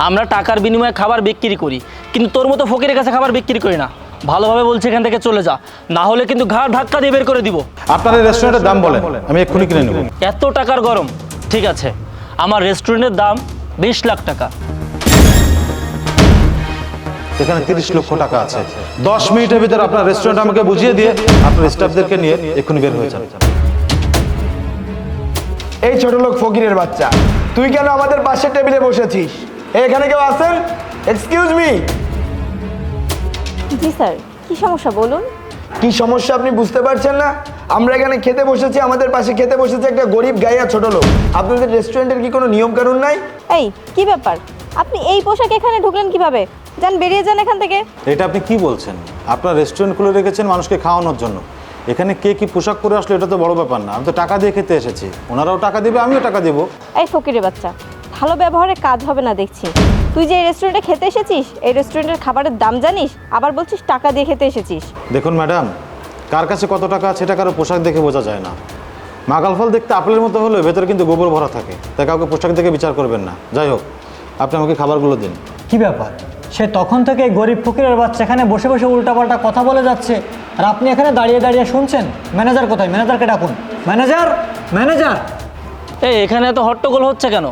আমরা টাকার বিনিময়ে খাবার বিক্রি করি, কিন্তু তোর মতো ফকিরের কাছে খাবার বিক্রি করি না। ভালোভাবে বলছি এখান থেকে চলে যা, না হলে কিন্তু ঘাড় ধাক্কা দিয়ে বের করে দিব। আপনার এই রেস্টুরেন্টের দাম বলেন, আমি এক্ষুনি কিনে নেব। এত টাকার গরম? ঠিক আছে, আমার রেস্টুরেন্টের দাম 20 লাখ টাকা। এখানে 30 লক্ষ টাকা আছে। 10 মিনিটের ভিতরে আপনার রেস্টুরেন্ট আমাকে বুঝিয়ে দিয়ে আপনার স্টাফদেরকে নিয়ে এক্ষুনি বের হয়ে যান। এই ছোট লোক ফকিরের বাচ্চা, তুই কেন আমাদের পাশের টেবিলে বসেছিস? এখানে কেউ আছেন? Excuse me. জি স্যার, কি সমস্যা বলুন। কি সমস্যা আপনি বুঝতে পারছেন না? আমরা এখানে খেতে বসেছি, আমাদের পাশে খেতে বসেছে একটা গরিব গাইয়া ছোট লোক। আপনাদের রেস্টুরেন্টের কি কোনো নিয়ম কানুন নাই? এই কি ব্যাপার, আপনি এই পোশাকে এখানে ঢুকলেন কিভাবে? যান, বেরিয়ে যান এখান থেকে। এটা আপনি কি বলছেন? আপনার রেস্টুরেন্ট খুলে রেখেছেন মানুষকে খাওয়ানোর জন্য। এখানে কে কি পোশাক পরে আসলো এটা তো বড় ব্যাপার না। আমি তো টাকা দিয়ে খেতে এসেছি, ওনারাও টাকা দেবে, আমিও টাকা দেবো। এই ফকিরের বাচ্চা, ভালো ব্যবহারে কাজ হবে না দেখছি। তুই যে এই রেস্টুরেন্টে খেতে এসেছিস, এই রেস্টুরেন্টের খাবারের দাম জানিস? আবার বলছিস টাকা দিয়ে খেতে এসেছিস। দেখুন ম্যাডাম, কার কাছে কত টাকা আছে এটা কারো পোশাক দেখে বোঝা যায় না। মাগাল ফল দেখতে আপেলের মতো হলেও ভেতরে কিন্তু গোবর ভরা থাকে, তাই কাউকে পোশাক দেখে বিচার করবেন না। যাই হোক, আপনি আমাকে খাবারগুলো দিন। কি ব্যাপার, সে তখন থেকে গরিব ফকিরের বাচ্চা এখানে বসে বসে উল্টাপাল্টা কথা বলে যাচ্ছে, আর আপনি এখানে দাঁড়িয়ে দাঁড়িয়ে শুনছেন? ম্যানেজার কোথায়? ম্যানেজারকে ডাকুন। Manager, manager. এখানে এত হট্টগোল হচ্ছে কেন?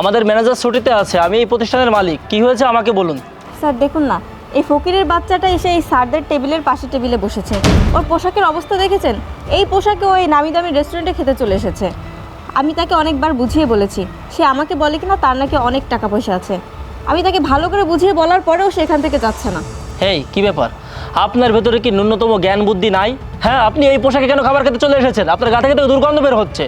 আমাদের ম্যানেজার ছুটিতে আছে, আমি এই প্রতিষ্ঠানের মালিক। কি হয়েছে আমাকে বলুন। স্যার দেখুন না, এই ফকিরের বাচ্চাটা এসে এই স্যারদের টেবিলের পাশে টেবিলে বসেছে। ওর পোশাকের অবস্থা দেখেছেন? এই পোশাকে ওই নামি দামি রেস্টুরেন্টে খেতে চলে এসেছে। আমি তাকে অনেকবার বুঝিয়ে বলেছি, সে আমাকে বলে কিনা তার নাকি অনেক টাকা পয়সা আছে। আমি তাকে ভালো করে বুঝিয়ে বলার পরেও সে এখান থেকে যাচ্ছে না। হেই, কি ব্যাপার? আপনার ভেতরে কি ন্যূনতম জ্ঞান বুদ্ধি নাই? হ্যাঁ, আপনি এই পোশাকে কেন খাবার খেতে চলে এসেছেন? আপনার গা থেকে তো দুর্গন্ধ বের হচ্ছে।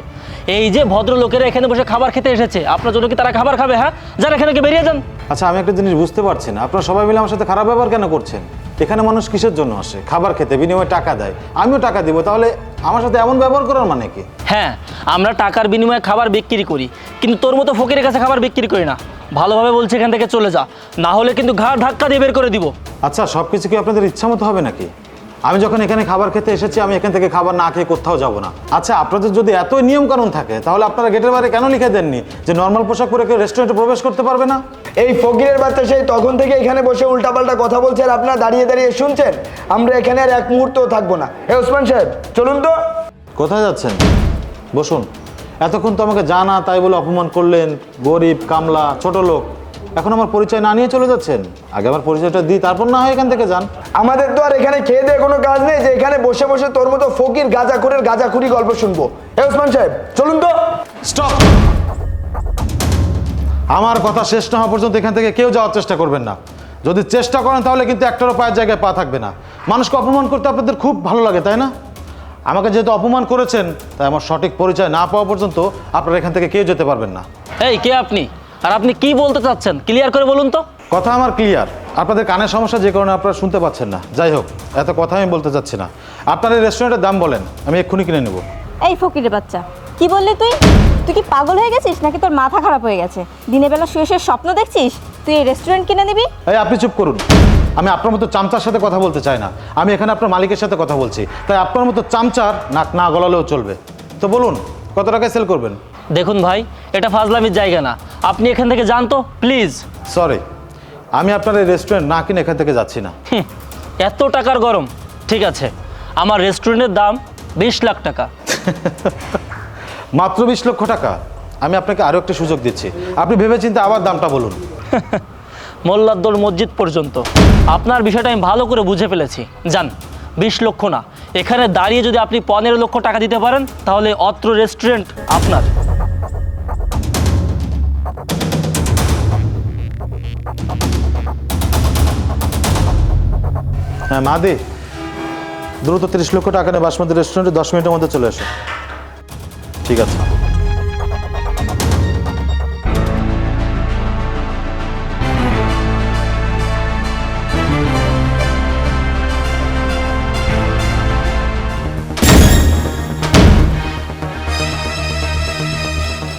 এই যে ভদ্রলোকেরা এখানে বসে খাবার খেতে এসেছে, আপনার জন্য কি তারা খাবার খাবে? হ্যাঁ, যারা এখানে বেরিয়ে যান। আচ্ছা, আমি একটা জিনিস বুঝতে পারছি না, আপনারা সবাই মিলে আমার সাথে খারাপ ব্যবহার কেন করছেন? এখানে মানুষ কিসের জন্য আসে? খাবার খেতে, বিনিময়ে টাকা দেয়, আমিও টাকা দিব, তাহলে আমার সাথে এমন ব্যবহার করার মানে কি? হ্যাঁ, আমরা টাকার বিনিময়ে খাবার বিক্রি করি, কিন্তু তোর মতো ফকিরের কাছে খাবার বিক্রি করি না। ভালোভাবে বলছি এখান থেকে চলে যা, না হলে কিন্তু ঘাড় ধাক্কা দিয়ে বের করে দিব। আচ্ছা, সব কিছু কি আপনাদের ইচ্ছা মতো হবে নাকি? আমি যখন এখানে খাবার খেতে এসেছি, আমি এখান থেকে খাবার না খেয়ে কোথাও যাব না। আচ্ছা, আপনাদের যদি এতই নিয়ম কানুন থাকে, তাহলে আপনারা গেটের বাইরে কেন লিখে দেননি যে নর্মাল পোশাক পরে কেউ রেস্টুরেন্টে প্রবেশ করতে পারবে না? এই ফকিরের বাচ্চা সেই তখন থেকে এখানে বসে উল্টাপাল্টা কথা বলছে, আর আপনারা দাঁড়িয়ে দাঁড়িয়ে শুনছেন। আমরা এখানে আর এক মুহূর্তও থাকবো না। ওসমান সাহেব, চলুন তো। কোথায় যাচ্ছেন? বসুন। এতক্ষণ তো আমাকে জানা তাই বলে অপমান করলেন, গরিব, কামলা, ছোট লোক। এখন আমার পরিচয় না নিয়ে চলে যাচ্ছেন? আগে আমার পরিচয়টা দিই, তারপর না হয় এখান থেকে যান। আমাদের তো আর এখানে খেয়ে দিয়ে কোনো কাজ নেই যে এখানে বসে বসে তোর মতো ফকির গাঁজাখুরের গাঁজাখুরি গল্প শুনবো। ওসমান সাহেব, চলুন তো। স্টপ! আমার কথা শেষ না হওয়া পর্যন্ত এখান থেকে কেউ যাওয়ার চেষ্টা করবেন না। যদি চেষ্টা করেন তাহলে কিন্তু একটারও পায়ের জায়গায় পা থাকবে না। মানুষকে অপমান করতে আপনাদের খুব ভালো লাগে, তাই না? আমাকে যেহেতু অপমান করেছেন, তাই আমার সঠিক পরিচয় না পাওয়া পর্যন্ত আপনারা এখান থেকে কেউ যেতে পারবেন না। এই, কে আপনি? আর আপনি কি বলতে চাচ্ছেন ক্লিয়ার করে বলুন তো। কথা আমার ক্লিয়ার, আপনাদের কানের সমস্যা যে কারণে আপনারা শুনতে পাচ্ছেন না। যাই হোক, এত কথা আমি বলতে চাচ্ছি না। আপনার এই রেস্টুরেন্টের দাম বলেন, আমি এক্ষুনি কিনে নেব। এই ফকিরের বাচ্চা, কি বললি তুই? তুই কি পাগল হয়ে গেছিস নাকি তোর মাথা খারাপ হয়ে গেছে? দিনের বেলা শুয়ে শুয়ে স্বপ্ন দেখছিস তুই এই রেস্টুরেন্ট কিনে নিবি? এই, আপনি চুপ করুন। আমি আপনার মতো চামচার সাথে কথা বলতে চাই না। আমি এখানে আপনার মালিকের সাথে কথা বলছি, তাই আপনার মতো চামচার নাক না গলালেও চলবে। তো বলুন, কত টাকায় সেল করবেন? দেখুন ভাই, এটা ফাজলামির জায়গা না, আপনি এখান থেকে যান তো প্লিজ। সরি, আমি আপনার এই রেস্টুরেন্ট না কিনে এখান থেকে যাচ্ছি না। এত টাকার গরম? ঠিক আছে, আমার রেস্টুরেন্টের দাম 20 লাখ টাকা। মাত্র 20 লক্ষ টাকা? আমি আপনাকে আরও একটা সুযোগ দিচ্ছি, আপনি ভেবেচিন্তে আবার দামটা বলুন। মোল্লাদ্দোল মসজিদ পর্যন্ত। আপনার বিষয়টা আমি ভালো করে বুঝে ফেলেছি। যান, 20 লক্ষ না, এখানে দাঁড়িয়ে যদি আপনি 15 লক্ষ টাকা দিতে পারেন তাহলে অত্র রেস্টুরেন্ট আপনার। হ্যাঁ মাদি, দ্রুত 30 লক্ষ টাকা নিয়ে বাসমতি রেস্টুরেন্টে 10 মিনিটের মধ্যে চলে আসো। ঠিক আছে।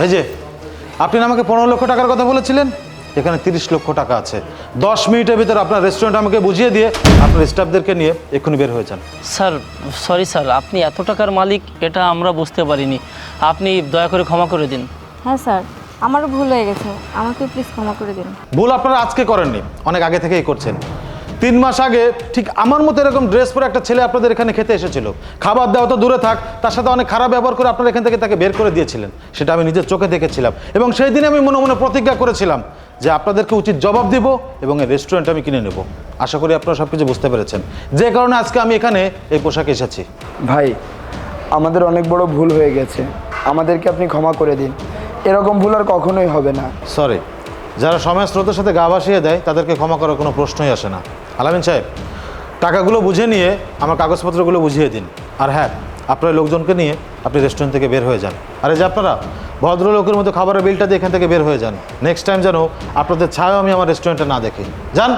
এই যে, আপনি না আমাকে 15 লক্ষ টাকার কথা বলেছিলেন, এখানে 30 লক্ষ টাকা আছে। 10 মিনিটের ভিতরে আপনার রেস্টুরেন্ট আমাকে বুঝিয়ে দিয়ে আপনার স্টাফদেরকে নিয়ে এক্ষুনি বের হয়ে যান। স্যার, সরি স্যার, আপনি এত টাকার মালিক এটা আমরা বুঝতে পারিনি, আপনি দয়া করে ক্ষমা করে দিন। হ্যাঁ স্যার, আমারও ভুল হয়ে গেছে, আমাকে প্লিজ ক্ষমা করে দিন। ভুল আপনারা আজকে করেননি, অনেক আগে থেকেই করছেন। 3 মাস আগে ঠিক আমার মতো এরকম ড্রেস পরে একটা ছেলে আপনাদের এখানে খেতে এসেছিল। খাবার দেওয়া তো দূরে থাক, তার সাথে অনেক খারাপ ব্যবহার করে আপনারা এখান থেকে তাকে বের করে দিয়েছিলেন। সেটা আমি নিজের চোখে দেখেছিলাম এবং সেই দিনে আমি মনে মনে প্রতিজ্ঞা করেছিলাম যে আপনাদেরকে উচিত জবাব দিব এবং এই রেস্টুরেন্ট আমি কিনে নেব। আশা করি আপনারা সব কিছু বুঝতে পেরেছেন, যে কারণে আজকে আমি এখানে এই পোশাকে এসেছি। ভাই, আমাদের অনেক বড় ভুল হয়ে গেছে, আমাদেরকে আপনি ক্ষমা করে দিন। এরকম ভুল আর কখনোই হবে না। সরি, যারা সময় স্রোতের সাথে গা ভাসিয়ে দেয় তাদেরকে ক্ষমা করার কোনো প্রশ্নই আসে না। আলামিন সাহেব, টাকাগুলো বুঝে নিয়ে আমার কাগজপত্রগুলো বুঝিয়ে দিন। আর হ্যাঁ, আপনার লোকজনকে নিয়ে আপনি রেস্টুরেন্ট থেকে বের হয়ে যান। আর এই যে আপনারা ভদ্রলোকের মতো খাবারের বিলটা দিয়ে এখান থেকে বের হয়ে যান। নেক্সট টাইম যেন আপনাদের ছায়াও আমি আমার রেস্টুরেন্টে না দেখি। যান।